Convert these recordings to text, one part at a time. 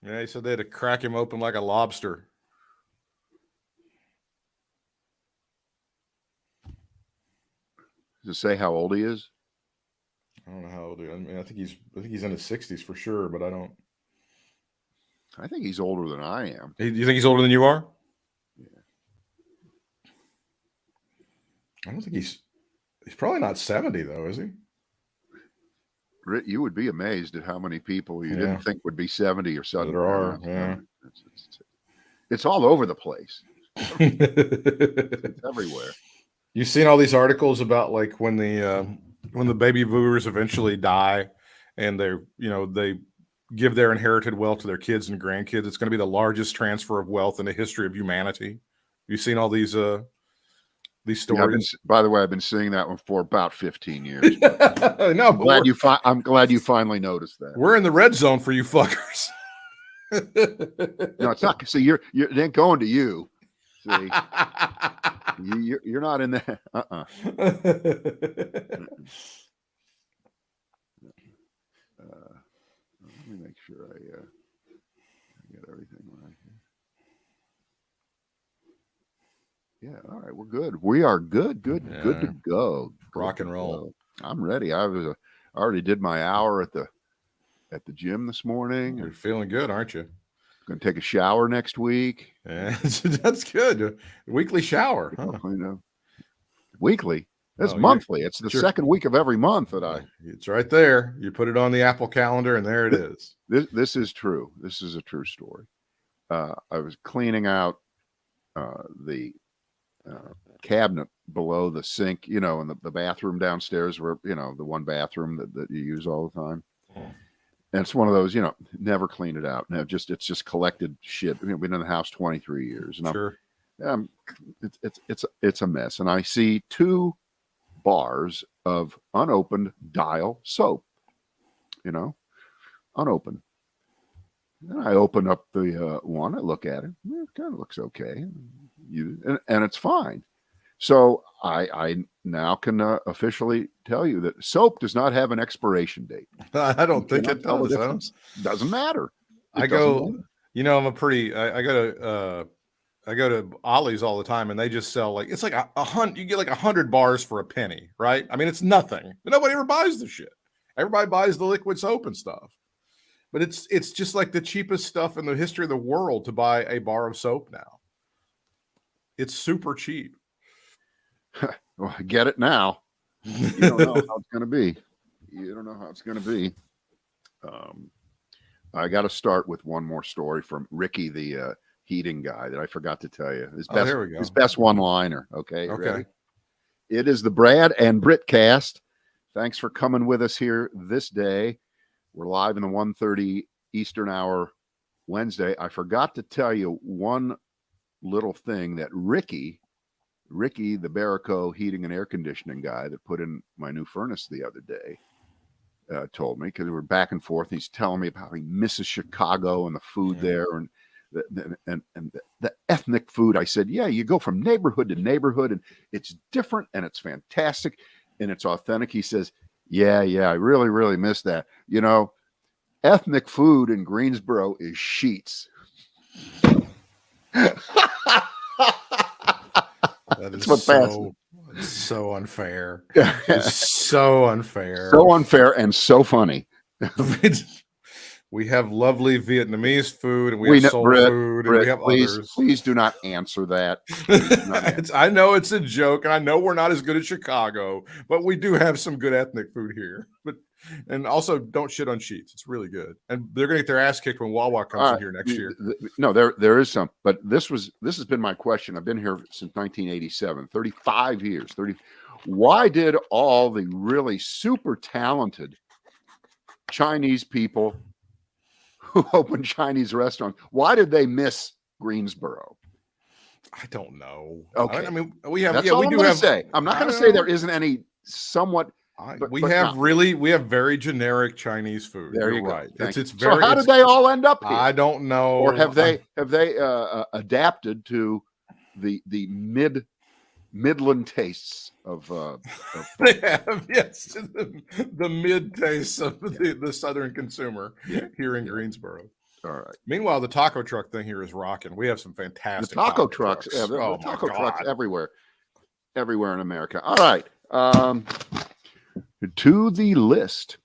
Yeah, he said they had to crack him open like a lobster. Does it say how old he is? I don't know how old he is. I mean, I think he's in his 60s for sure, but I don't. I think he's older than I am. You think he's older than you are? Yeah. I don't think he's probably not 70 though, is he? Britt, you would be amazed at how many people you didn't think would be 70 or suddenly. There are, yeah. It's all over the place. It's everywhere. You've seen all these articles about like when the baby boomers eventually die, and they give their inherited wealth to their kids and grandkids. It's going to be the largest transfer of wealth in the history of humanity. You've seen all these stories. Yeah, by the way, I've been seeing that one for about 15 years. No, I'm glad you finally noticed that. We're in the red zone for you fuckers. No, it's not. See, it ain't going to you. See, you're not in that. Let me make sure I get everything right here. Yeah, all right, we're good. We are good to go. Rock and roll. I'm ready. I already did my hour at the gym this morning. You're feeling good, aren't you? Going to take a shower next week. Yeah, that's good. Weekly shower. Huh? Weekly. That's monthly. It's the second week of every month that It's right there. You put it on the Apple calendar, and there it is. This is true. This is a true story. I was cleaning out the cabinet below the sink, in the bathroom downstairs, where the one bathroom that you use all the time. And it's one of those, never clean it out. Now it's just collected shit. We've been in the house 23 years, and sure. It's a mess. And I see 2 bars of unopened Dial soap, unopened. And I open up the one. I look at it. It kind of looks okay. And it's fine. So I now can officially tell you that soap does not have an expiration date. I don't think it does. Doesn't matter. I go to Ollie's all the time, and they just sell it's like you get like 100 bars for a penny, right? I mean, it's nothing. Nobody ever buys the shit. Everybody buys the liquid soap and stuff. But it's just like the cheapest stuff in the history of the world to buy a bar of soap now. It's super cheap. Well, I get it now. You don't know how it's going to be. You don't know how it's going to be. I got to start with one more story from Ricky, the heating guy, that I forgot to tell you. His best one-liner. Okay. Ready? It is the Brad and Britt cast. Thanks for coming with us here this day. We're live in the 1:30 Eastern hour Wednesday. I forgot to tell you one little thing that Ricky, the Barrico heating and air conditioning guy that put in my new furnace the other day, told me, because we were back and forth. He's telling me about how he misses Chicago and the food there and the ethnic food. I said, yeah, you go from neighborhood to neighborhood, and it's different, and it's fantastic, and it's authentic. He says, yeah, I really, really miss that. Ethnic food in Greensboro is sheets. That is so unfair. It's so unfair. So unfair and so funny. We have lovely Vietnamese food, and we have soul food, and we have others. Please do not answer that. I know it's a joke, and I know we're not as good as Chicago, but we do have some good ethnic food here. And also, don't shit on sheets. It's really good. And they're going to get their ass kicked when Wawa comes in here next year. No, there is some. But this has been my question. I've been here since 1987, 35 years. Why did all the really super talented Chinese people who opened Chinese restaurants, why did they miss Greensboro? I don't know. Okay. I mean, we have. That's all I'm going to say. I'm not going to say there isn't any somewhat. We have very generic Chinese food. There you go. Right. It's very. So how did they all end up here? I don't know. Or have they adapted to the Midland tastes of they have, yes, the mid tastes of the Southern consumer here in Greensboro. All right. Meanwhile, the taco truck thing here is rocking. We have some fantastic taco trucks. Yeah, the taco trucks everywhere in America. All right. To the list.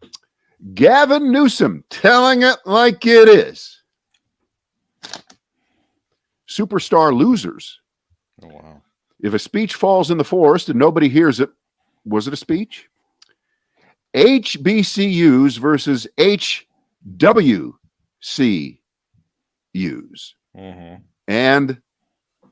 Gavin Newsom telling it like it is. Superstar losers. Oh, wow. If a speech falls in the forest and nobody hears it, was it a speech? HBCUs versus HWCUs. Mm-hmm. And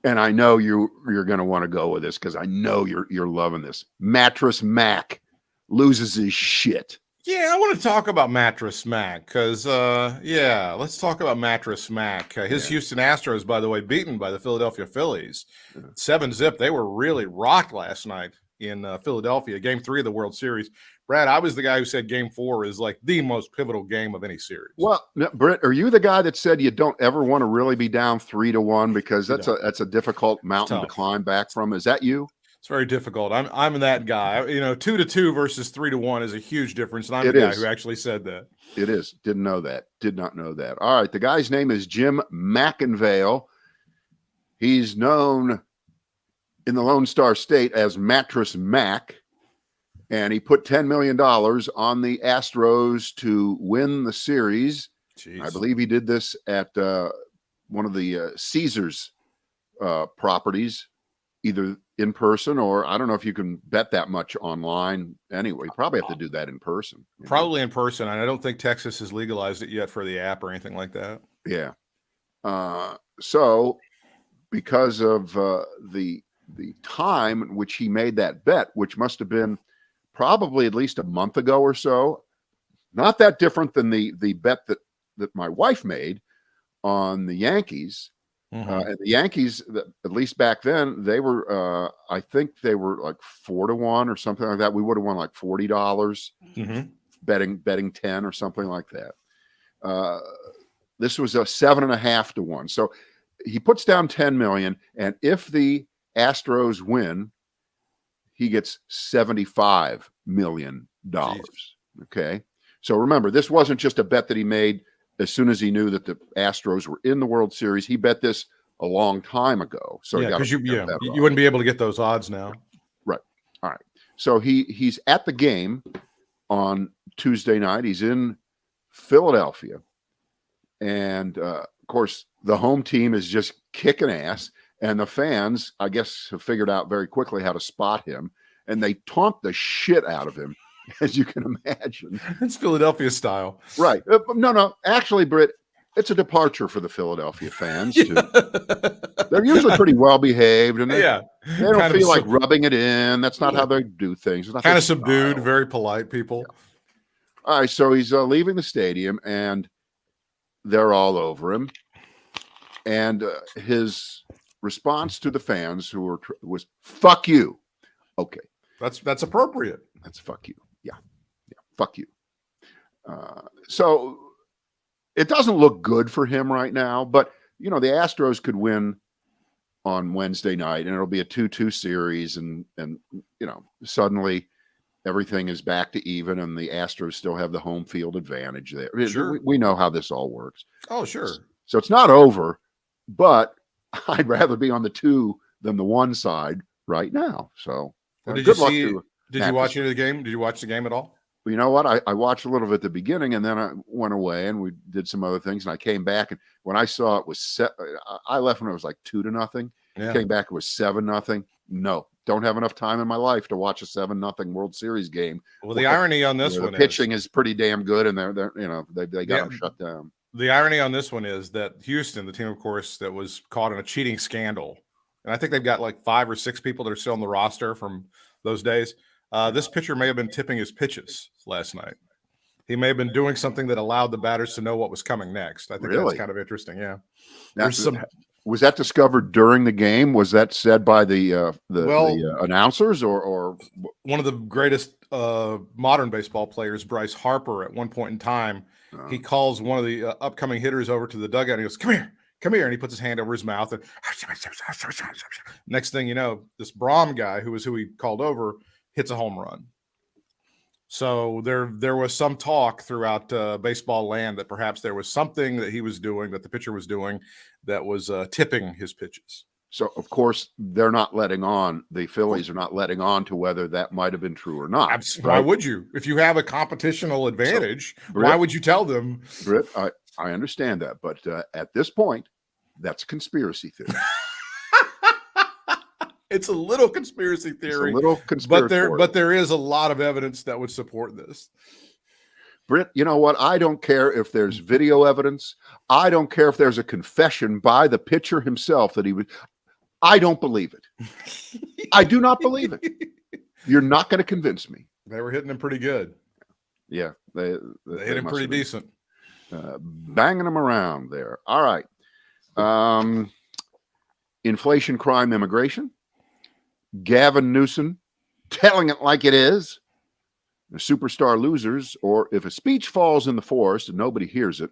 I know you're going to want to go with this because I know you're loving this. Mattress Mac loses his shit. Yeah, I want to talk about Mattress Mac because, let's talk about Mattress Mac. His Houston Astros, by the way, beaten by the Philadelphia Phillies. 7-0. They were really rocked last night in Philadelphia, Game 3 of the World Series. Brad, I was the guy who said Game 4 is like the most pivotal game of any series. Well, Britt, are you the guy that said you don't ever want to really be down 3-1 because that's a difficult mountain to climb back from? Is that you? It's very difficult. I'm that guy. 2-2 versus 3-1 is a huge difference, and I'm the guy who actually said that. It is. Didn't know that. Did not know that. All right. The guy's name is Jim McIngvale. He's known in the Lone Star State as Mattress Mac, and he put $10 million on the Astros to win the series. Jeez. I believe he did this at one of the Caesars properties, either in person or I don't know if you can bet that much online anyway. You probably have to do that in person. Probably in person. And I don't think Texas has legalized it yet for the app or anything like that. Yeah. So because of the time in which he made that bet, which must have been probably at least a month ago or so, not that different than the bet that my wife made on the Yankees. Mm-hmm. And the Yankees, at least back then, they were, I think they were like 4-1 or something like that. We would have won like $40 mm-hmm. betting 10 or something like that. This was a 7.5-1. So he puts down 10 million. And if the Astros win, he gets $75 million. Jeez. Okay. So remember, this wasn't just a bet that he made as soon as he knew that the Astros were in the World Series. He bet this a long time ago. So because you wouldn't be able to get those odds now. Right. All right. So he's at the game on Tuesday night. He's in Philadelphia. And of course, the home team is just kicking ass. And the fans, I guess, have figured out very quickly how to spot him. And they taunt the shit out of him, as you can imagine. It's Philadelphia style. Right. No. Actually, Britt, it's a departure for the Philadelphia fans, too. They're usually pretty well behaved, and they don't feel like rubbing it in. That's not how they do things. Kind of subdued, very polite people. Yeah. All right. So he's leaving the stadium, and they're all over him. And his response to the fans was "fuck you." Okay, that's appropriate. That's "fuck you." Yeah, fuck you. So it doesn't look good for him right now, but the Astros could win on Wednesday night, and it'll be a 2-2 series, and suddenly everything is back to even, and the Astros still have the home field advantage there. Sure. We know how this all works. Oh, sure. So it's not over, but I'd rather be on the 2 than the 1 side right now. So Did you watch any of the game? Did you watch the game at all? Well, you know what? I watched a little bit at the beginning, and then I went away, and we did some other things, and I came back, and when I saw it was set, I left when it was like 2-0. Yeah. Came back, it was 7-0. No, don't have enough time in my life to watch a 7-0 World Series game. Well, the irony on this one, the pitching is pretty damn good, and they got them shut down. The irony on this one is that Houston, the team, of course, that was caught in a cheating scandal, and I think they've got like 5 or 6 people that are still on the roster from those days. This pitcher may have been tipping his pitches last night. He may have been doing something that allowed the batters to know what was coming next. I think that's kind of interesting. Yeah. Was that discovered during the game? Was that said by the announcers or one of the greatest modern baseball players, Bryce Harper, at one point in time, he calls one of the upcoming hitters over to the dugout and he goes, come here. And he puts his hand over his mouth. And next thing you know, this Braum guy, who he called over, hits a home run. So there was some talk throughout baseball land that perhaps there was something that he was doing, that the pitcher was doing, that was tipping his pitches. So, of course, they're not letting on. The Phillies are not letting on to whether that might have been true or not. Right? Why would you? If you have a competitional advantage, so, Britt, why would you tell them? Britt, I understand that. But at this point, that's a conspiracy theory. It's a little conspiracy theory. It's a little conspiracy. But there is a lot of evidence that would support this. Britt, you know what? I don't care if there's video evidence. I don't care if there's a confession by the pitcher himself that he would. I don't believe it. I do not believe it. You're not going to convince me. They were hitting him pretty good. Yeah, they hit him pretty decent. Banging them around there. All right. Inflation, crime, immigration. Gavin Newsom telling it like it is. The superstar losers, or if a speech falls in the forest and nobody hears it,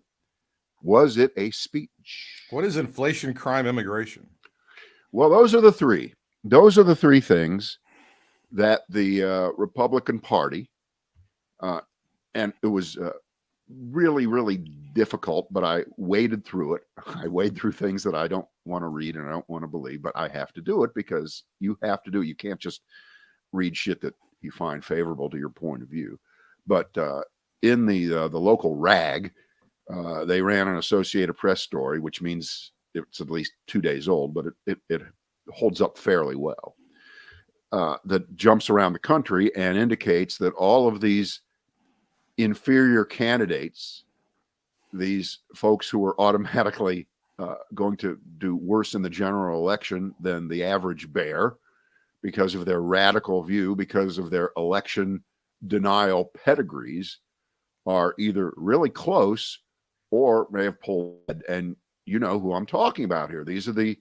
was it a speech? What is inflation, crime, immigration? Well, those are the three. Those are the three things that the Republican Party, and it was really, really difficult, but I waded through it. I wade through things that I don't want to read and I don't want to believe, but I have to do it because you have to do it. You can't just read shit that you find favorable to your point of view. But in the local rag, they ran an Associated Press story, which means it's at least 2 days old, but it holds up fairly well, that jumps around the country and indicates that all of these inferior candidates, these folks who are automatically going to do worse in the general election than the average bear because of their radical view, because of their election denial pedigrees, are either really close or may have pulled. And you know who I'm talking about here. These are the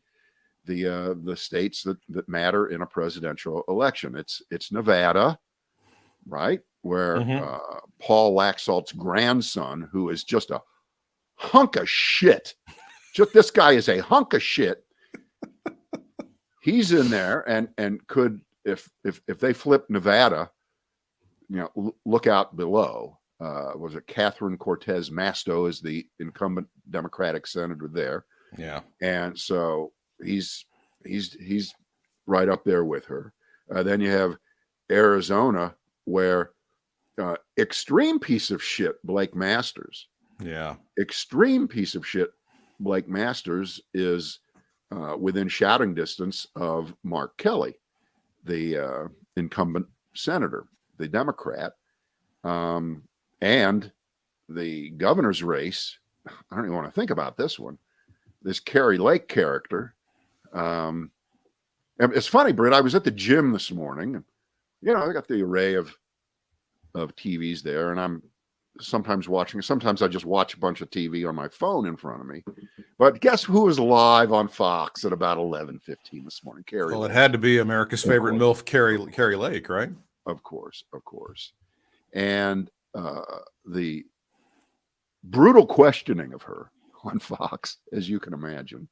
states that matter in a presidential election. It's Nevada, right? Where Paul Laxalt's grandson, who is just a hunk of shit, just this guy is a hunk of shit. He's in there and could, if they flip Nevada, look out below. Was it Catherine Cortez Masto is the incumbent Democratic senator there? Yeah, and so he's right up there with her. Then you have Arizona, where extreme piece of shit Blake Masters. Yeah, extreme piece of shit Blake Masters is within shouting distance of Mark Kelly, the incumbent senator, the Democrat. And the governor's race, I don't even want to think about this one. This Carrie Lake character. It's funny, Britt, I was at the gym this morning. And, I got the array of TVs there, and I'm sometimes watching. Sometimes I just watch a bunch of TV on my phone in front of me. But guess who was live on Fox at about 11:15 this morning? Carrie Lake. It had to be America's favorite MILF, Carrie Lake, right? Of course. And the brutal questioning of her on Fox, as you can imagine,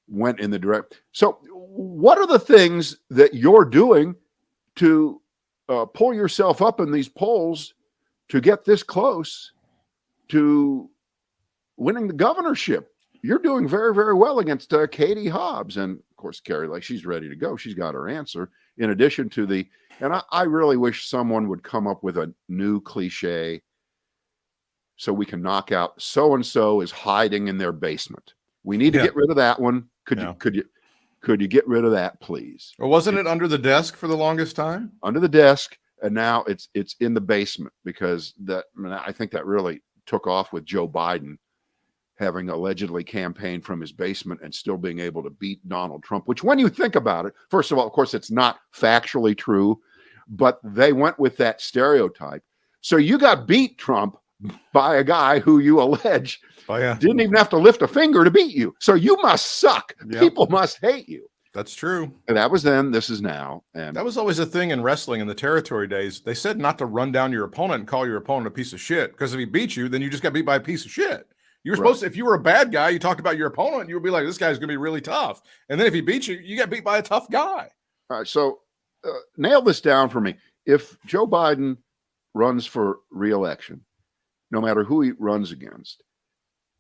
went in the direct. So what are the things that you're doing to pull yourself up in these polls to get this close to winning the governorship? You're doing very, very well against Katie Hobbs. And of course, Carrie Lake, she's ready to go. She's got her answer. In addition to and I really wish someone would come up with a new cliche so we can knock out so-and-so is hiding in their basement. We need to get rid of that one. Could you get rid of that, please? Or wasn't it under the desk for the longest time? Under the desk, and now it's in the basement, because I think that really took off with Joe Biden having allegedly campaigned from his basement and still being able to beat Donald Trump, which, when you think about it, first of all, of course, it's not factually true, but they went with that stereotype. So you got beat, Trump, by a guy who you allege didn't even have to lift a finger to beat you. So you must suck. Yep. People must hate you. That's true. And that was then, this is now. And that was always a thing in wrestling in the territory days. They said not to run down your opponent and call your opponent a piece of shit, because if he beat you, then you just got beat by a piece of shit. You were supposed to, if you were a bad guy, you talked about your opponent, you would be like, this guy's going to be really tough. And then if he beats you, you got beat by a tough guy. All right. So nail this down for me. if Joe Biden runs for re-election, no matter who he runs against,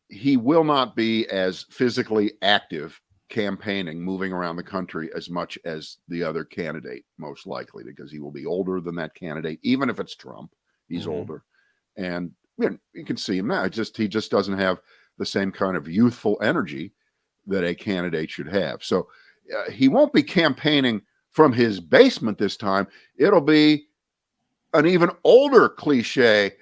he will not be as physically active campaigning, moving around the country as much as the other candidate, most likely, because he will be older than that candidate. Even if it's Trump, he's older. And you can see him now. He just doesn't have the same kind of youthful energy that a candidate should have. So he won't be campaigning from his basement this time. It'll be an even older cliche.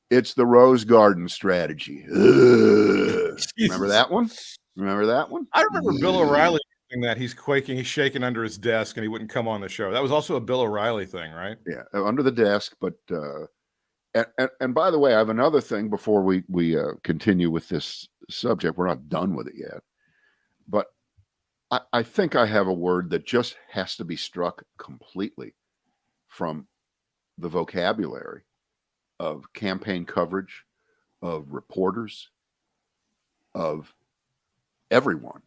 It's the Rose Garden strategy. Remember that one? Remember that one? I remember Bill O'Reilly doing that. He's quaking, he's shaking under his desk, and he wouldn't come on the show. That was also a Bill O'Reilly thing, right? Yeah, under the desk. But and by the way, I have another thing before we continue with this subject. We're not done with it yet, but I think I have a word that just has to be struck completely from the vocabulary of campaign coverage, of reporters, of everyone,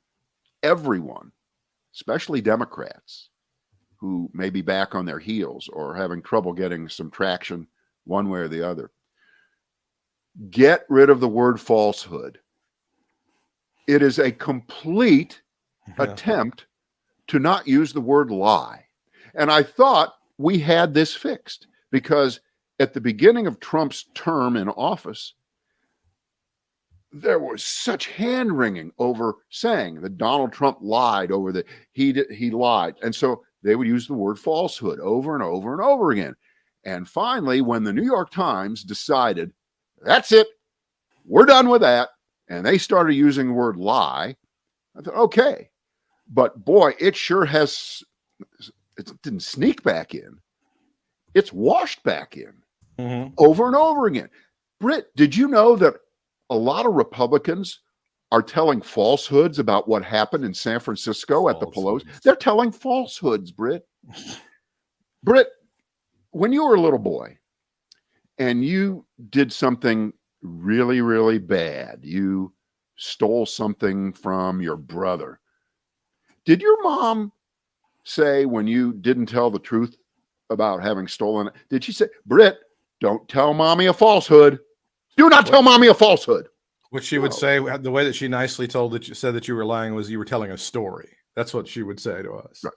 especially Democrats who may be back on their heels or having trouble getting some traction one way or the other. Get rid of the word falsehood. It is a complete attempt to not use the word lie. And I thought we had this fixed because at the beginning of Trump's term in office, there was such hand-wringing over saying that Donald Trump lied over that he lied. And so they would use the word falsehood over and over and over again. And finally, when the New York Times decided, that's it, we're done with that, and they started using the word lie, I thought, okay. But boy, it sure has, it didn't sneak back in. It's washed back in over and over again. Britt, did you know that a lot of Republicans are telling falsehoods about what happened in San Francisco at the Pelosi? They're telling falsehoods, Britt. Britt, when you were a little boy and you did something really, really bad, you stole something from your brother, did your mom say when you didn't tell the truth about having stolen it, did she say, Britt, don't tell mommy a falsehood? Do not tell mommy a falsehood. What she would say, the way that she nicely said that you were lying was you were telling a story. That's what she would say to us. Right.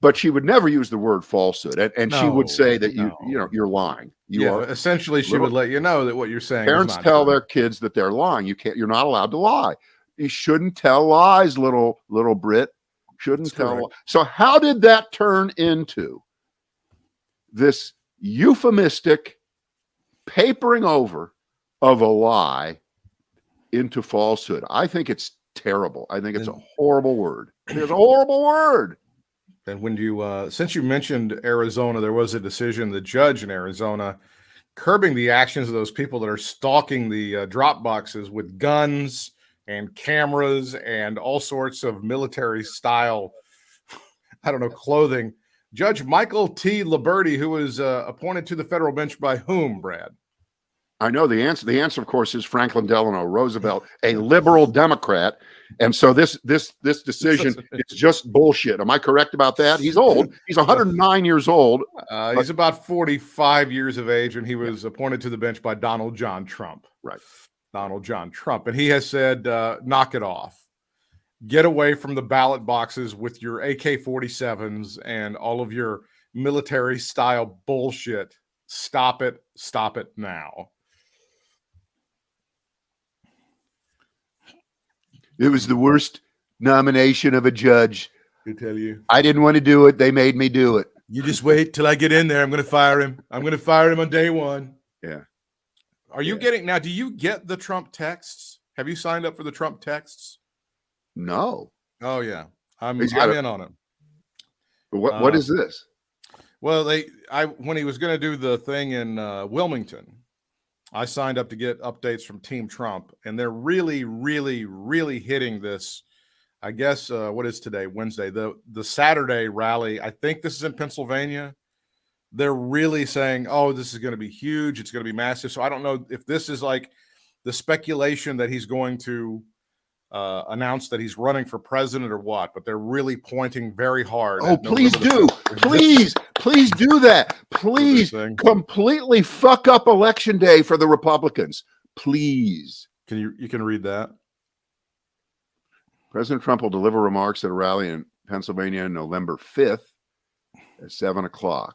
But she would never use the word falsehood. And she would say that you're lying. Essentially she would let you know that what you're saying. Parents tell their kids that they're lying. You're not allowed to lie. You shouldn't tell lies, little Britt. Shouldn't tell. So how did that turn into this euphemistic papering over of a lie into falsehood? I think it's terrible. I think it's a horrible word. It's a horrible word. And when you, since you mentioned Arizona, there was a decision, the judge in Arizona curbing the actions of those people that are stalking the drop boxes with guns and cameras and all sorts of military style, clothing. Judge Michael T. Liberty, who was appointed to the federal bench by whom, Brad? I know the answer. The answer, of course, is Franklin Delano Roosevelt, a liberal Democrat. And so this decision is just bullshit. Am I correct about that? He's old. He's 109 years old. He's about 45 years of age, and he was appointed to the bench by Donald John Trump. Right. Donald John Trump. And he has said, knock it off. Get away from the ballot boxes with your AK-47s and all of your military style bullshit. Stop it. Stop it now. It was the worst nomination of a judge. I tell you. I didn't want to do it. They made me do it. You just wait till I get in there. I'm going to fire him. I'm going to fire him on day one. Yeah. Are you getting now? Do you get the Trump texts? Have you signed up for the Trump texts? No. Oh yeah, I'm in on it. What is this? Well, when he was going to do the thing in Wilmington, I signed up to get updates from Team Trump, and they're really, really, really hitting this. I guess what is today? Wednesday. The Saturday rally. I think this is in Pennsylvania. They're really saying, "Oh, this is going to be huge. It's going to be massive." So I don't know if this is like the speculation that he's going to announce that he's running for president or what, but they're really pointing very hard. Oh, please do. Please Please do that. Please completely fuck up election day for the Republicans. Please. You can read that. President Trump will deliver remarks at a rally in Pennsylvania November 5th at 7:00.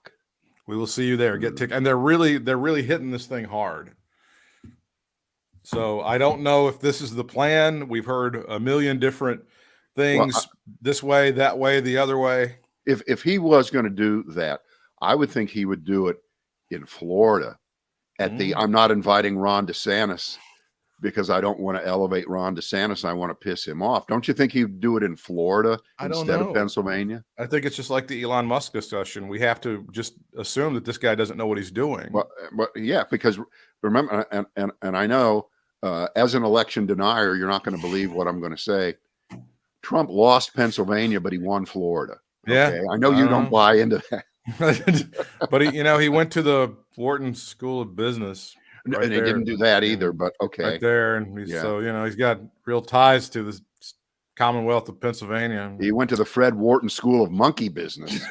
We will see you there. And they're really hitting this thing hard. So I don't know if this is the plan. We've heard a million different things, this way, that way, the other way. If he was going to do that, I would think he would do it in Florida at I'm not inviting Ron DeSantis because I don't want to elevate Ron DeSantis. I want to piss him off. Don't you think he'd do it in Florida instead of Pennsylvania? I think it's just like the Elon Musk discussion. We have to just assume that this guy doesn't know what he's doing. Well, yeah, because remember, and I know as an election denier, you're not going to believe what I'm going to say. Trump lost Pennsylvania, but he won Florida. Okay? Yeah, I know you don't buy into that. But he went to the Wharton School of Business. Right, and he didn't do that either, but okay. Right there. And he's got real ties to the Commonwealth of Pennsylvania. He went to the Fred Wharton School of Monkey Business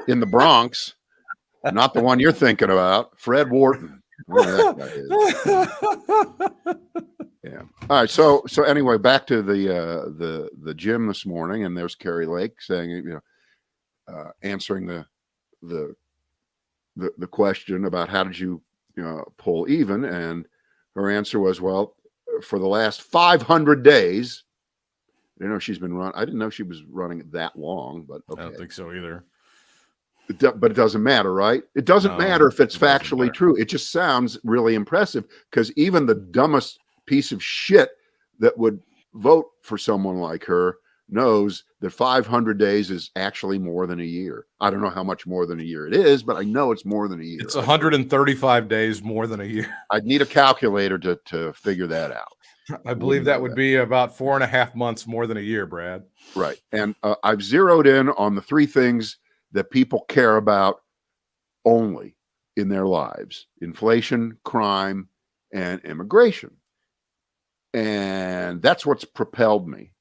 in the Bronx. Not the one you're thinking about. Fred Wharton. Yeah. All right. So anyway, back to the gym this morning, and there's Carrie Lake saying, answering the question about how did you pull even, and her answer was, well, for the last 500 days. I didn't know she's been running. I didn't know she was running that long, but okay. I don't think so either. But it doesn't matter, right? It doesn't matter if it's factually true. It just sounds really impressive because even the dumbest piece of shit that would vote for someone like her knows that 500 days is actually more than a year. I don't know how much more than a year it is, but I know it's more than a year. It's 135 days more than a year. I'd need a calculator to figure that out. I believe that would be about 4.5 months more than a year, Brad. Right. And I've zeroed in on the three things that people care about only in their lives: inflation, crime, and immigration. And that's what's propelled me.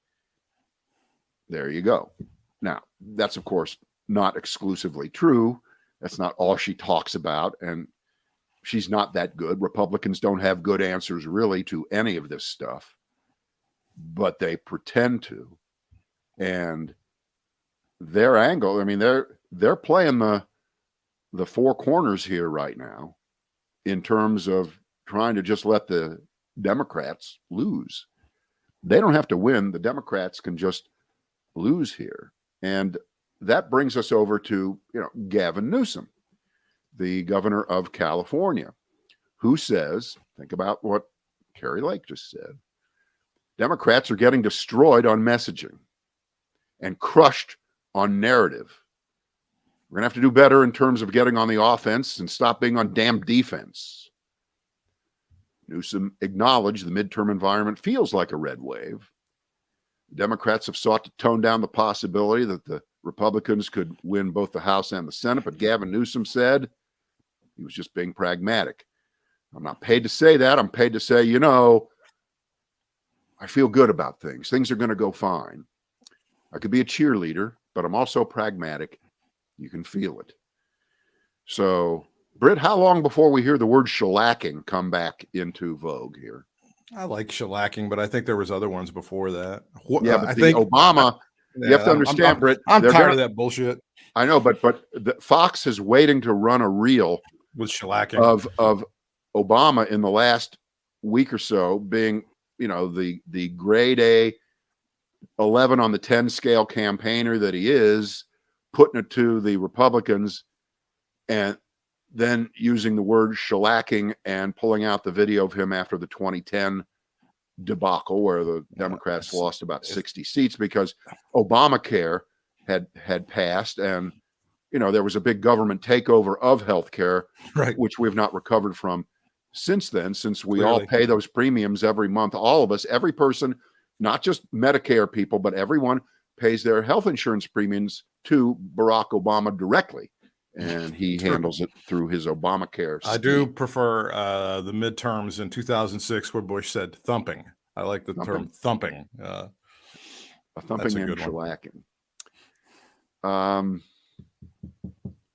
There you go. Now, that's, of course, not exclusively true. That's not all she talks about. And she's not that good. Republicans don't have good answers really to any of this stuff, but they pretend to. And their angle, I mean, they're playing the four corners here right now in terms of trying to just let the Democrats lose. They don't have to win. The Democrats can just lose here. And that brings us over to, Gavin Newsom, the governor of California, who says, think about what Carrie Lake just said, Democrats are getting destroyed on messaging and crushed on narrative. We're going to have to do better in terms of getting on the offense and stop being on damn defense. Newsom acknowledged the midterm environment feels like a red wave. Democrats have sought to tone down the possibility that the Republicans could win both the House and the Senate, but Gavin Newsom said he was just being pragmatic. I'm not paid to say that. I'm paid to say, I feel good about things. Things are going to go fine. I could be a cheerleader, but I'm also pragmatic. You can feel it. So, Britt, how long before we hear the word shellacking come back into vogue here? I like shellacking, but I think there was other ones before that. Yeah, but I think Obama. You have to understand, Britt. I'm tired of that bullshit. I know, but Fox is waiting to run a reel with shellacking of Obama in the last week or so, being the grade A 11 on the 10 scale campaigner that he is, putting it to the Republicans, and then using the word shellacking and pulling out the video of him after the 2010 debacle where the Democrats lost about 60 seats because Obamacare had passed, and there was a big government takeover of healthcare, right, which we've not recovered from since then, since we all pay those premiums every month. All of us, every person, not just Medicare people, but everyone pays their health insurance premiums to Barack Obama directly. And he handles it through his Obamacare. I do prefer the midterms in 2006 where Bush said thumping. I like the term thumping. A thumping and shellacking.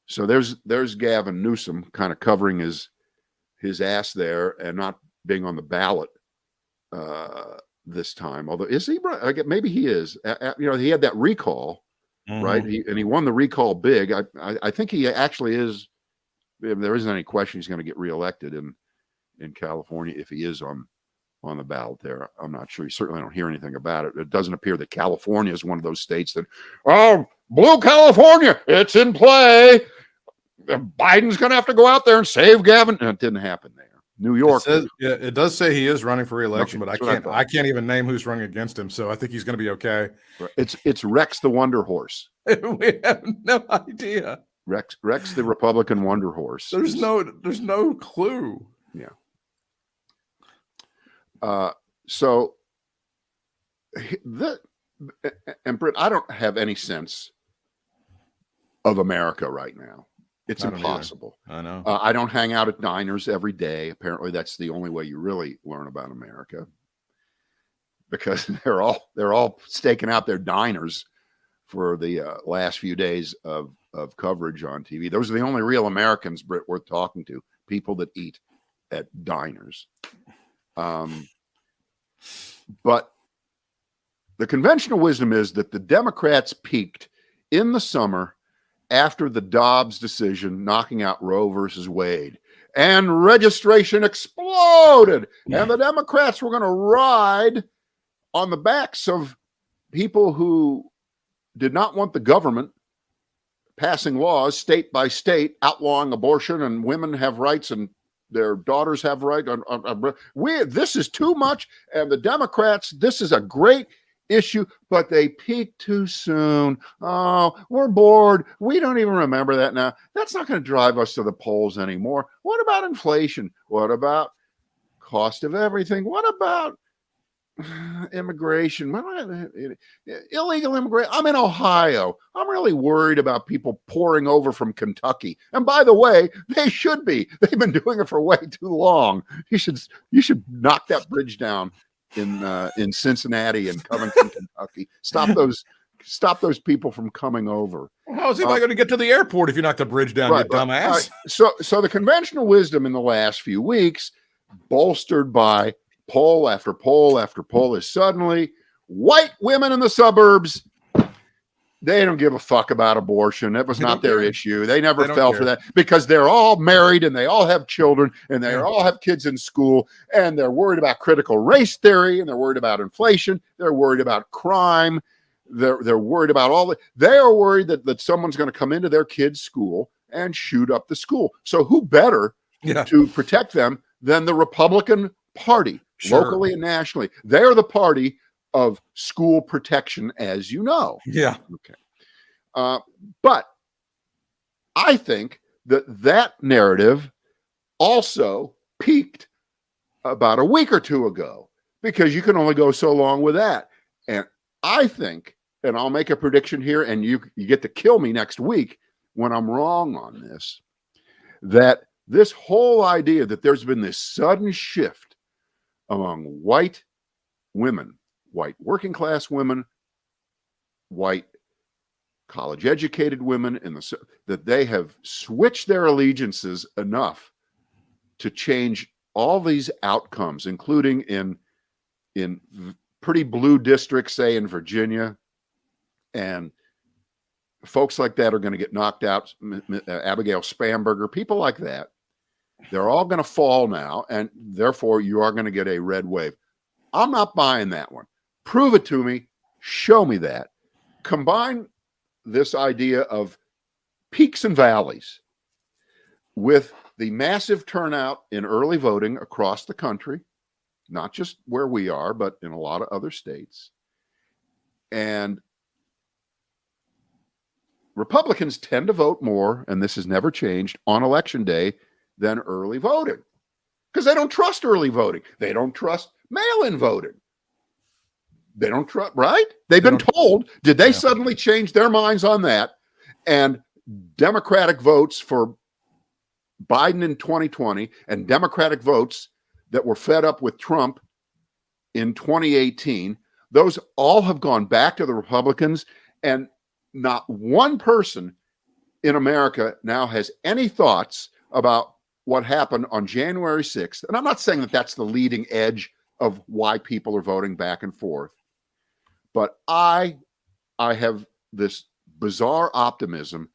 So there's Gavin Newsom kind of covering his ass there and not being on the ballot this time. Although, is he? Maybe he is. He had that recall, right? He won the recall big. I think he actually is. There isn't any question he's going to get reelected in California if he is on the ballot there. I'm not sure. You certainly don't hear anything about it. It doesn't appear that California is one of those states that, blue California, it's in play. Biden's going to have to go out there and save Gavin. And it didn't happen there. New York. It does say he is running for re-election, but I can't even name who's running against him. So I think he's going to be okay. It's Rex the Wonder Horse. We have no idea. Rex the Republican Wonder Horse. There's no clue. Yeah. So and Britt, I don't have any sense of America right now. It's impossible. I know. I don't hang out at diners every day. Apparently, that's the only way you really learn about America, because they're all staking out their diners for the last few days of coverage on TV. Those are the only real Americans, Britt, worth talking to. People that eat at diners. But the conventional wisdom is that the Democrats peaked in the summer after the Dobbs decision knocking out Roe versus Wade, and registration exploded. And the Democrats were going to ride on the backs of people who did not want the government passing laws state by state outlawing abortion, and women have rights and their daughters have rights. This is too much. And the Democrats, this is a great issue, but they peaked too soon. Oh, we're bored. We don't even remember that now. That's not going to drive us to the polls anymore. What about inflation? What about cost of everything? What about immigration? Illegal immigration. I'm in Ohio. I'm really worried about people pouring over from Kentucky. And by the way, they should be. They've been doing it for way too long. You should knock that bridge down in Cincinnati and Covington, Kentucky. Stop those people from coming over. Well, how is anybody going to get to the airport if you knock the bridge down, you dumbass? Right. So the conventional wisdom in the last few weeks, bolstered by poll after poll after poll, is suddenly white women in the suburbs, they don't give a fuck about abortion. That was not their issue. They never fell for that, because they're all married and they all have children and they all have kids in school, and they're worried about critical race theory, and they're worried about inflation. They're worried about crime. They're worried about all that. They are worried that someone's going to come into their kid's school and shoot up the school. So who better to protect them than the Republican Party, locally and nationally? They're the party of school protection, as you know. Yeah. Okay. But I think that narrative also peaked about a week or two ago, because you can only go so long with that. And I think, and I'll make a prediction here, and you get to kill me next week when I'm wrong on this, that this whole idea that there's been this sudden shift among white women, white working class women, white college educated women, that they have switched their allegiances enough to change all these outcomes, including in pretty blue districts, say in Virginia, and folks like that are going to get knocked out. Abigail Spanberger, people like that, they're all going to fall now, and therefore you are going to get a red wave. I'm not buying that one. Prove it to me. Show me that. Combine this idea of peaks and valleys with the massive turnout in early voting across the country, not just where we are, but in a lot of other states. And Republicans tend to vote more, and this has never changed, on election day than early voting, because they don't trust early voting. They don't trust mail-in voting. They don't trust, right? They've been told. Did they suddenly change their minds on that? And Democratic votes for Biden in 2020 and Democratic votes that were fed up with Trump in 2018, those all have gone back to the Republicans, and not one person in America now has any thoughts about what happened on January 6th, and I'm not saying that that's the leading edge of why people are voting back and forth, but I have this bizarre optimism,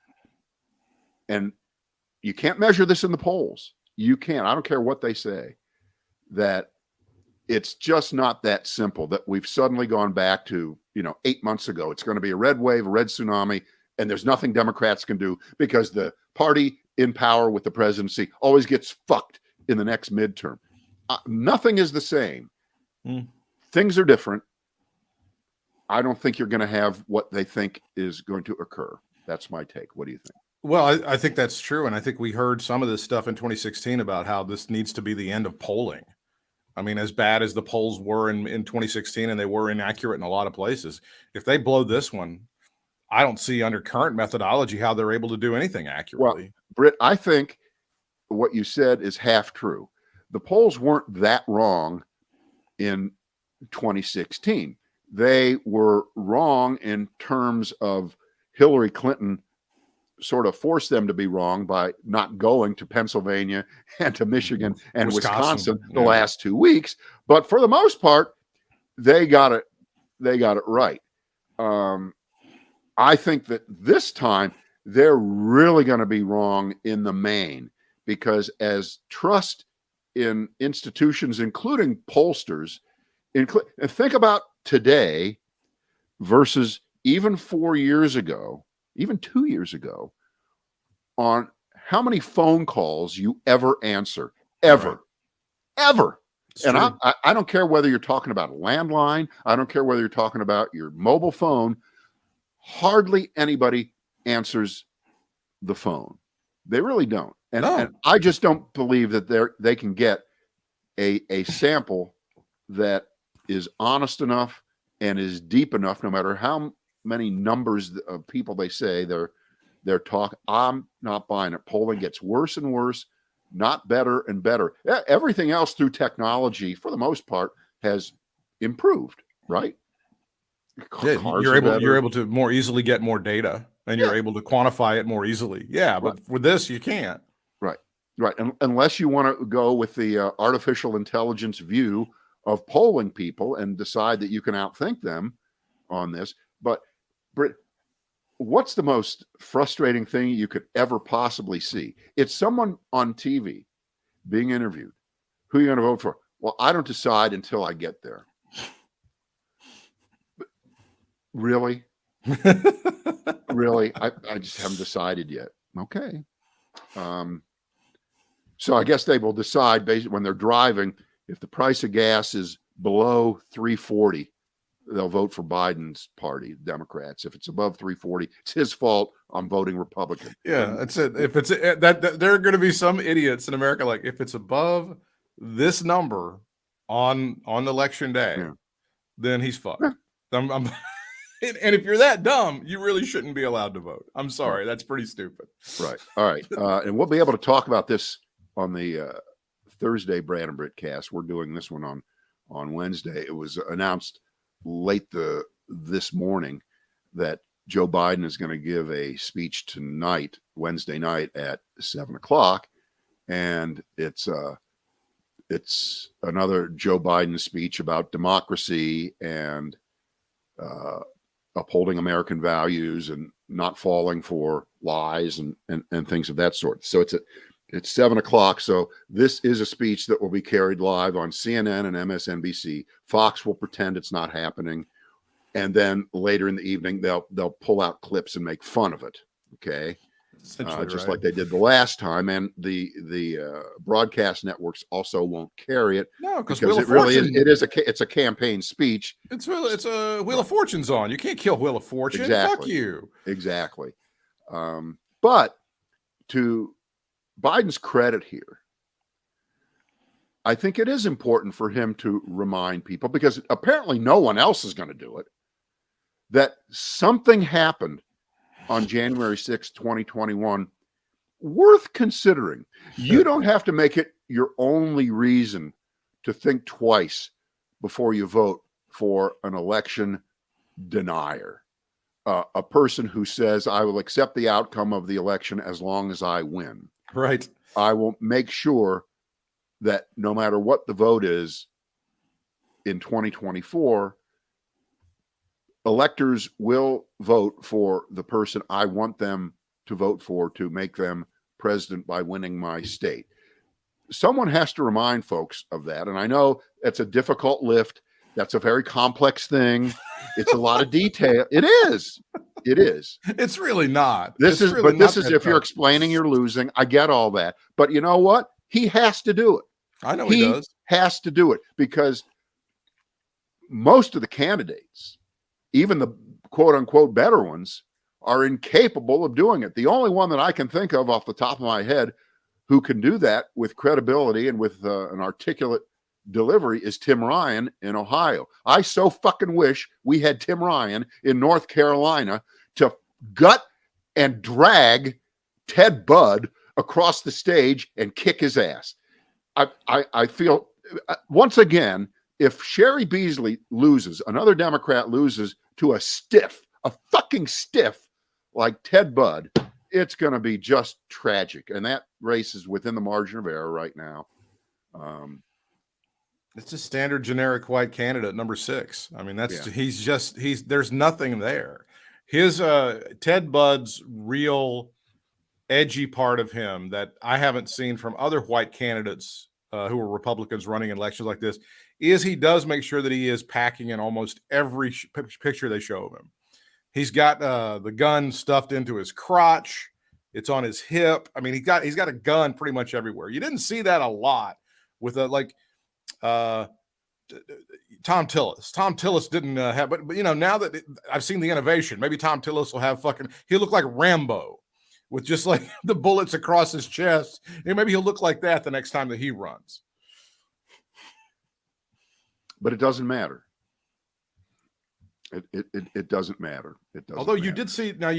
and you can't measure this in the polls. You can't. I don't care what they say, that it's just not that simple, that we've suddenly gone back to, 8 months ago. It's going to be a red wave, a red tsunami, and there's nothing Democrats can do because the party in power with the presidency always gets fucked in the next midterm. Nothing is the same. Things are different. I don't think you're going to have what they think is going to occur. That's my take. What do you think? Well, I think that's true. And I think we heard some of this stuff in 2016 about how this needs to be the end of polling. I mean, as bad as the polls were in 2016, and they were inaccurate in a lot of places, if they blow this one, I don't see under current methodology how they're able to do anything accurately. Well, Britt, I think what you said is half true. The polls weren't that wrong in 2016. They were wrong in terms of Hillary Clinton sort of forced them to be wrong by not going to Pennsylvania and to Michigan and Wisconsin the last 2 weeks. But for the most part, they got it right. I think that this time they're really going to be wrong in the main, because as trust in institutions, including pollsters, and think about today versus even 4 years ago, even 2 years ago, on how many phone calls you ever answer, ever. It's and I don't care whether you're talking about a landline. I don't care whether you're talking about your mobile phone. Hardly anybody answers the phone. They really don't. And I just don't believe that they can get a sample that is honest enough and is deep enough, no matter how many numbers of people they say they're talking. I'm not buying it. Polling gets worse and worse, not better and better. Everything else through technology, for the most part, has improved, right? Yeah, you're able to more easily get more data, and you're able to quantify it more easily. Yeah, but with this, you can't. Right. And unless you want to go with the artificial intelligence view of polling people and decide that you can outthink them on this. But Britt, what's the most frustrating thing you could ever possibly see? It's someone on TV being interviewed. Who are you going to vote for? Well, I don't decide until I get there. But really? Really? I just haven't decided yet. Okay. So I guess they will decide when they're driving, if the price of gas is below $3.40, they'll vote for Biden's party, Democrats. If it's above $3.40, it's his fault. I'm voting Republican. Yeah, that's it. If it's that there are going to be some idiots in America, like, if it's above this number on election day, then he's fucked. Yeah. And if you're that dumb, you really shouldn't be allowed to vote. I'm sorry, that's pretty stupid. Right. All right, and we'll be able to talk about this on the Thursday Brad and Britt cast. We're doing this one on Wednesday. It was announced late this morning that Joe Biden is going to give a speech tonight, Wednesday night at 7:00, and it's another Joe Biden speech about democracy and upholding American values and not falling for lies and things of that sort. So it's 7:00. So this is a speech that will be carried live on CNN and MSNBC. Fox will pretend it's not happening. And then later in the evening, they'll pull out clips and make fun of it. Okay. Just like they did the last time. And the broadcast networks also won't carry it. No, because it really is. It's a campaign speech. It's a Wheel of Fortune's on. You can't kill Wheel of Fortune. Exactly. Fuck you. Exactly. But to Biden's credit here, I think it is important for him to remind people, because apparently no one else is going to do it, that something happened on January 6, 2021, worth considering. You don't have to make it your only reason to think twice before you vote for an election denier. a person who says, I will accept the outcome of the election as long as I win. Right. I will make sure that no matter what the vote is in 2024, electors will vote for the person I want them to vote for to make them president by winning my state. Someone has to remind folks of that. And I know it's a difficult lift. That's a very complex thing. It's a lot of detail. It is. It is. It's really not. This is if you're explaining you're losing. I get all that. But you know what? He has to do it. I know he does. Has to do it because most of the candidates, even the quote unquote better ones, are incapable of doing it. The only one that I can think of off the top of my head who can do that with credibility and with an articulate delivery is Tim Ryan in Ohio. I so fucking wish we had Tim Ryan in North Carolina to gut and drag Ted Budd across the stage and kick his ass. I feel, once again, if Sherry Beasley loses, another Democrat loses to a fucking stiff like Ted Budd, it's going to be just tragic. And that race is within the margin of error right now. It's a standard generic white candidate, number 6. I mean, there's nothing there. His Ted Budd's real edgy part of him that I haven't seen from other white candidates who are Republicans running in elections like this is he does make sure that he is packing in almost every picture they show of him. He's got the gun stuffed into his crotch. It's on his hip. I mean, he's got a gun pretty much everywhere. You didn't see that a lot with Tom Tillis. Tom Tillis didn't have, but now that I've seen the innovation, maybe Tom Tillis will have he'll look like Rambo with just like the bullets across his chest. And maybe he'll look like that the next time that he runs. But it doesn't matter. It doesn't matter. It doesn't. Although matter. you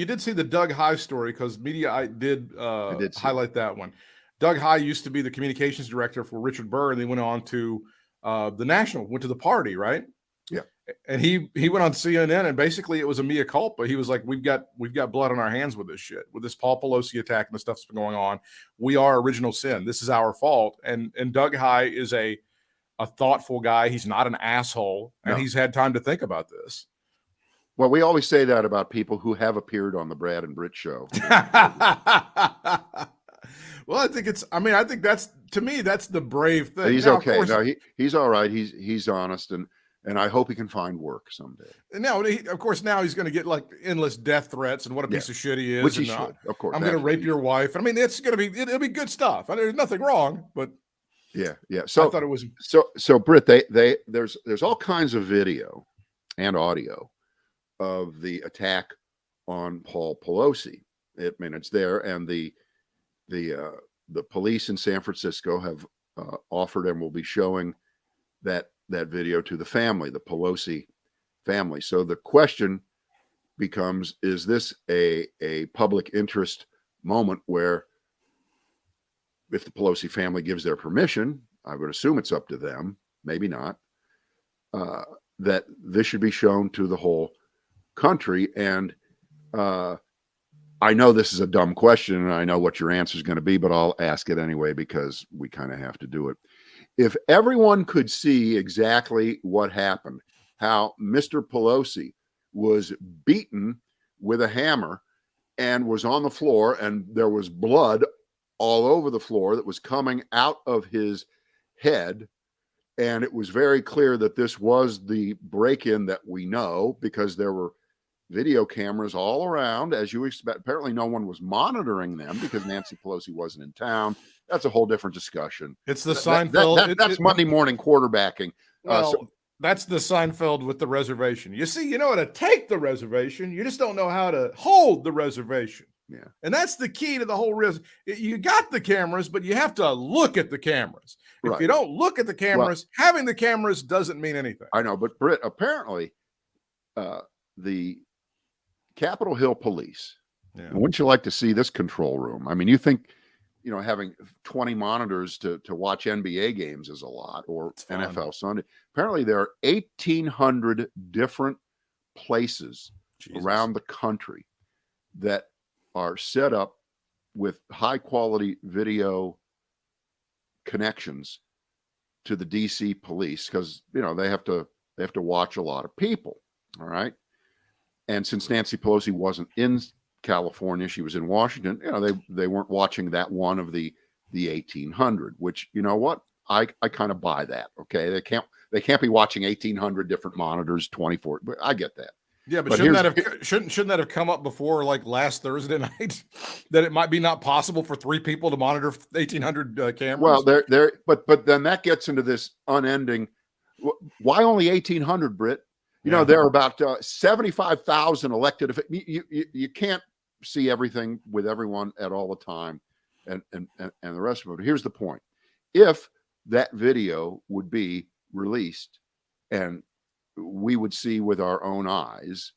did see the Doug High story because media did highlight that one. Doug High used to be the communications director for Richard Burr, and he went on to the National, went to the party, right? Yeah. And he went on CNN, and basically it was a mea culpa. He was like, we've got blood on our hands with this shit, with this Paul Pelosi attack and the stuff that's been going on. We are original sin. This is our fault. And Doug High is a thoughtful guy. He's not an asshole, and he's had time to think about this. Well, we always say that about people who have appeared on the Brad and Britt show. Well, I think that's, to me, that's the brave thing. He's okay. No, he's all right. He's honest, and I hope he can find work someday. Now, of course, now he's going to get like endless death threats and what a piece of shit he is. Which he should, of course. I'm going to rape your wife. I mean, it'll be good stuff. There's nothing wrong, but yeah. So I thought it was so Britt. There's all kinds of video and audio of the attack on Paul Pelosi. It's there, and the police in San Francisco have offered and will be showing that video to the family, the Pelosi family. So the question becomes: is this a public interest moment where, if the Pelosi family gives their permission, I would assume it's up to them, maybe not, that this should be shown to the whole country? And I know this is a dumb question, and I know what your answer is going to be, but I'll ask it anyway because we kind of have to do it. If everyone could see exactly what happened, how Mr. Pelosi was beaten with a hammer and was on the floor, and there was blood all over the floor that was coming out of his head, and it was very clear that this was the break-in that we know, because there were video cameras all around, as you expect. Apparently no one was monitoring them because Nancy Pelosi wasn't in town. That's a whole different discussion. It's the Seinfeld. That's Monday morning quarterbacking. Well, that's the Seinfeld with the reservation. You see, you know how to take the reservation. You just don't know how to hold the reservation. Yeah. And that's the key to the whole risk. You got the cameras, but you have to look at the cameras. If you don't look at the cameras, having the cameras doesn't mean anything. I know, but Britt, apparently the Capitol Hill Police, wouldn't you like to see this control room? I mean, you think, having 20 monitors to watch NBA games is a lot, or NFL Sunday. Apparently there are 1,800 different places around the country that are set up with high quality video connections to the DC police, because they have to watch a lot of people. All right. And since Nancy Pelosi wasn't in California, she was in Washington, they weren't watching that one of the 1800, which, you know what, I kind of buy that. Okay. They can't be watching 1800 different monitors 24, but I get that. Yeah, but shouldn't that have come up before, like last Thursday night, that it might be not possible for 3 people to monitor 1,800 cameras? Well, but then that gets into this unending. Why only 1,800, Britt? There are about 75,000 elected. You can't see everything with everyone at all the time, and the rest of it. But here's the point: if that video would be released and we would see with our own eyes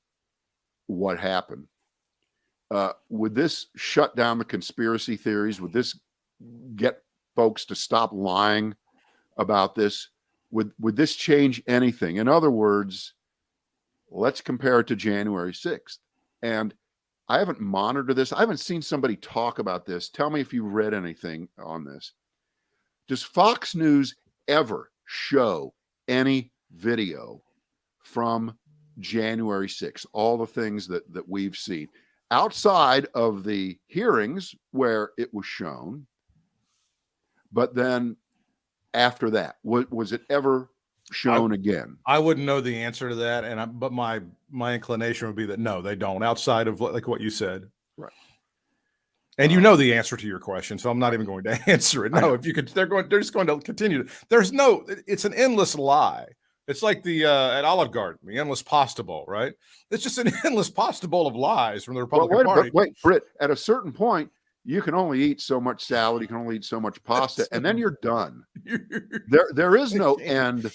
what happened, would this shut down the conspiracy theories? Would this get folks to stop lying about this? Would this change anything? In other words, let's compare it to January 6th. And I haven't monitored this. I haven't seen somebody talk about this. Tell me if you've read anything on this. Does Fox News ever show any video from January 6th? All the things that we've seen outside of the hearings where it was shown. But then after that, was it ever shown again? I wouldn't know the answer to that, but my inclination would be that no, they don't. Outside of like what you said, right? And the answer to your question, so I'm not even going to answer it. No, if you could, they're just going to continue. It's an endless lie. It's like the at Olive Garden, the endless pasta bowl, right? It's just an endless pasta bowl of lies from the Republican Party. Wait, Britt, at a certain point, you can only eat so much salad, you can only eat so much pasta, and then you're done. There is no end.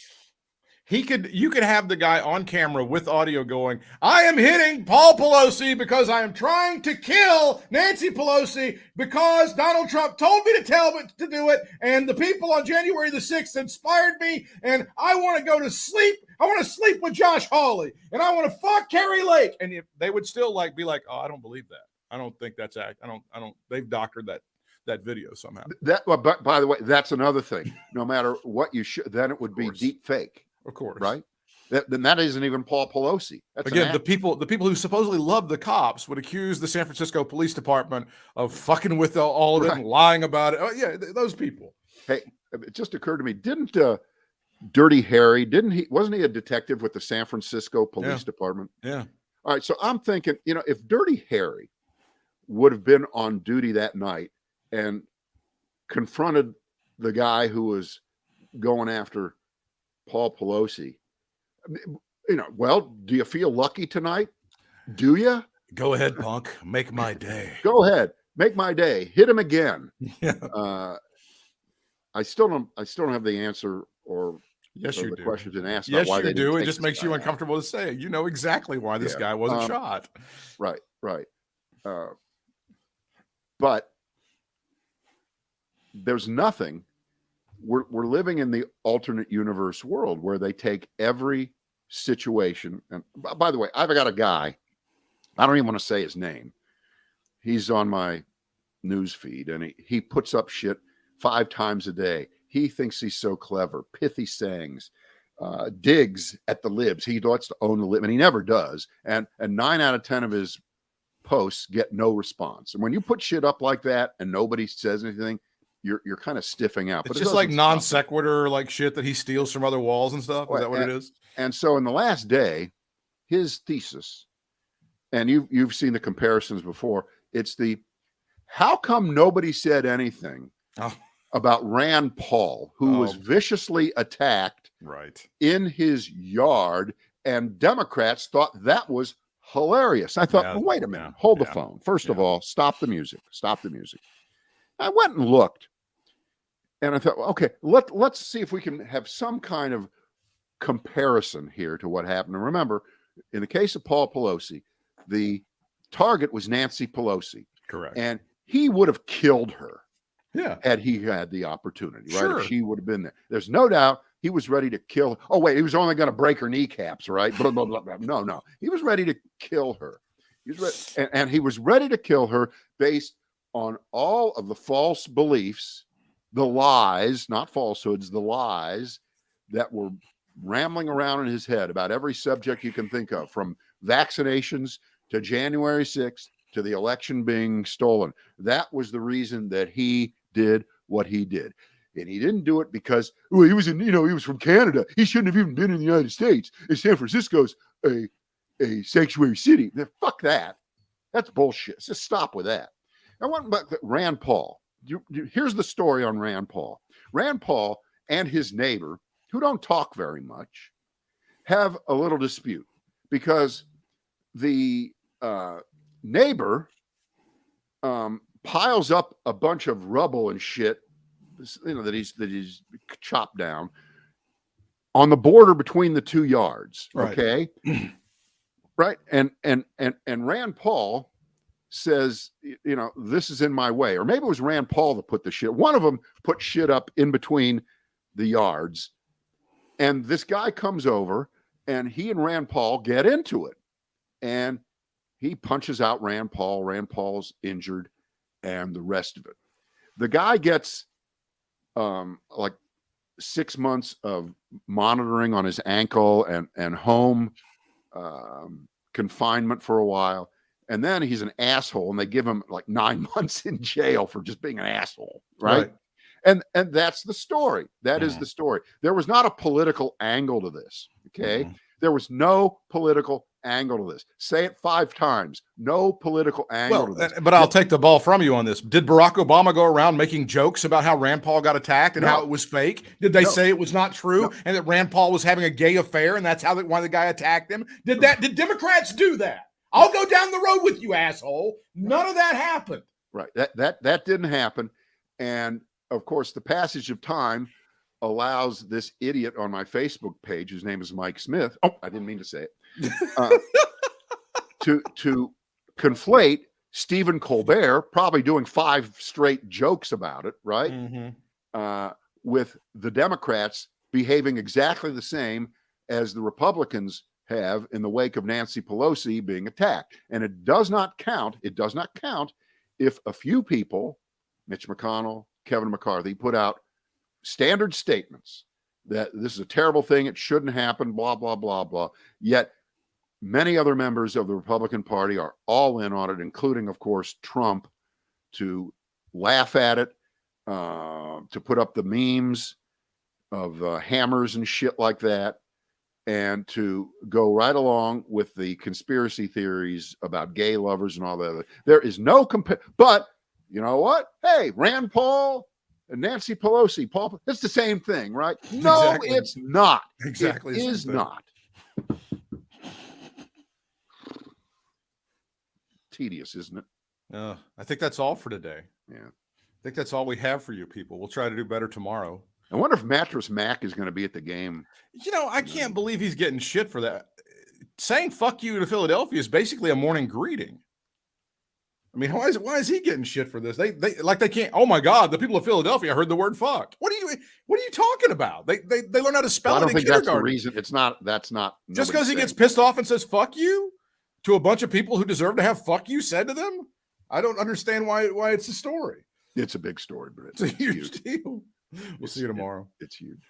You could have the guy on camera with audio going, I am hitting Paul Pelosi because I am trying to kill Nancy Pelosi because Donald Trump told me to do it, and the people on January the 6th inspired me, and I want to go to sleep. I want to sleep with Josh Hawley, and I want to fuck Carrie Lake. And if they would still be like, oh, I don't believe that. I don't think that's I don't. They've doctored that video somehow. But by the way, that's another thing. No matter what you should, then it would be deep fake. Of course, right? Then that isn't even Paul Pelosi. That's again the people who supposedly love the cops would accuse the San Francisco Police Department of fucking with all of it and lying about it. Oh yeah, those people. Hey, it just occurred to me: didn't Dirty Harry? Wasn't he a detective with the San Francisco Police Department? Yeah. All right. So I'm thinking, if Dirty Harry would have been on duty that night and confronted the guy who was going after Paul Pelosi, well, do you feel lucky tonight? Do you? Go ahead, punk. Make my day. Go ahead. Make my day. Hit him again. Yeah. I still don't have the answer or yes, you the do. Question been asked. Yes, about why you do. It just makes you out. Uncomfortable to say it. You know exactly why this guy wasn't shot. Right. But there's nothing. We're living in the alternate universe world where they take every situation. And by the way, I've got a guy, I don't even want to say his name. He's on my news feed and he puts up shit 5 times a day. He thinks he's so clever, pithy sayings, digs at the libs. He wants to own the lib, and he never does. And 9 out of 10 of his posts get no response. And when you put shit up like that and nobody says anything, you're kind of stiffing out. It's just like non sequitur, like shit that he steals from other walls and stuff. Is that what it is? And so in the last day, his thesis, and you've seen the comparisons before, it's how come nobody said anything about Rand Paul, who was viciously attacked in his yard, and Democrats thought that was hilarious. I thought, well, wait a minute, hold the phone. First of all, stop the music. I went and looked, and I thought, okay, let's see if we can have some kind of comparison here to what happened. And remember, in the case of Paul Pelosi, the target was Nancy Pelosi. Correct. And he would have killed her had he had the opportunity, right? Sure. If she would have been there. There's no doubt he was ready to kill. Oh, wait, he was only going to break her kneecaps, right? Blah, blah, blah, blah. No. He was ready to kill her. He was and he was ready to kill her based on all of the false beliefs, the lies, not falsehoods, the lies that were rambling around in his head about every subject you can think of, from vaccinations to January 6th to the election being stolen. That was the reason that he did what he did. And he didn't do it because he was he was from Canada. He shouldn't have even been in the United States. And San Francisco's a sanctuary city. Fuck that. That's bullshit. Just stop with that. I want back to Rand Paul. Here's the story on Rand Paul. Rand Paul and his neighbor, who don't talk very much, have a little dispute because the neighbor piles up a bunch of rubble and shit, that he's chopped down on the border between the 2 yards. Right. Okay. Right. And Rand Paul says, this is in my way. Or maybe it was Rand Paul that put the shit. One of them put shit up in between the yards. And this guy comes over and he and Rand Paul get into it. And he punches out Rand Paul. Rand Paul's injured and the rest of it. The guy gets like 6 months of monitoring on his ankle and home confinement for a while. And then he's an asshole and they give him like 9 months in jail for just being an asshole. Right. And that's the story. That is the story. There was not a political angle to this. Okay. There was no political angle to this. Say it 5 times. No political angle to this. But I'll take the ball from you on this. Did Barack Obama go around making jokes about how Rand Paul got attacked and how it was fake? Did they say it was not true and that Rand Paul was having a gay affair and that's why the guy attacked him? Did Democrats do that? I'll go down the road with you, asshole. None of that happened. Right. That didn't happen. And of course, the passage of time allows this idiot on my Facebook page, whose name is Mike Smith. Oh, I didn't mean to say it. To conflate Stephen Colbert, probably doing 5 straight jokes about it, right? With the Democrats behaving exactly the same as the Republicans have in the wake of Nancy Pelosi being attacked. And it does not count. It does not count if a few people, Mitch McConnell, Kevin McCarthy, put out standard statements that this is a terrible thing. It shouldn't happen, blah, blah, blah, blah. Yet many other members of the Republican Party are all in on it, including, of course, Trump, to laugh at it, to put up the memes of hammers and shit like that, and to go right along with the conspiracy theories about gay lovers and all that other. There is no but you know what? Hey, Rand Paul and Nancy Pelosi, it's the same thing, right? No, exactly. It's not. Exactly. It is not. Tedious, isn't it? I think that's all for today. Yeah. I think that's all we have for you people. We'll try to do better tomorrow. I wonder if Mattress Mac is going to be at the game. I can't believe he's getting shit for that. Saying fuck you to Philadelphia is basically a morning greeting. I mean, why is he getting shit for this? They can't. Oh my God, the people of Philadelphia heard the word fuck. What are you talking about? They learn how to spell it in kindergarten. I don't think that's the reason. That's not just because he gets pissed off and says fuck you to a bunch of people who deserve to have fuck you said to them. I don't understand why it's a story. It's a big story, Britt. It's a huge deal. We'll see you tomorrow. It's huge.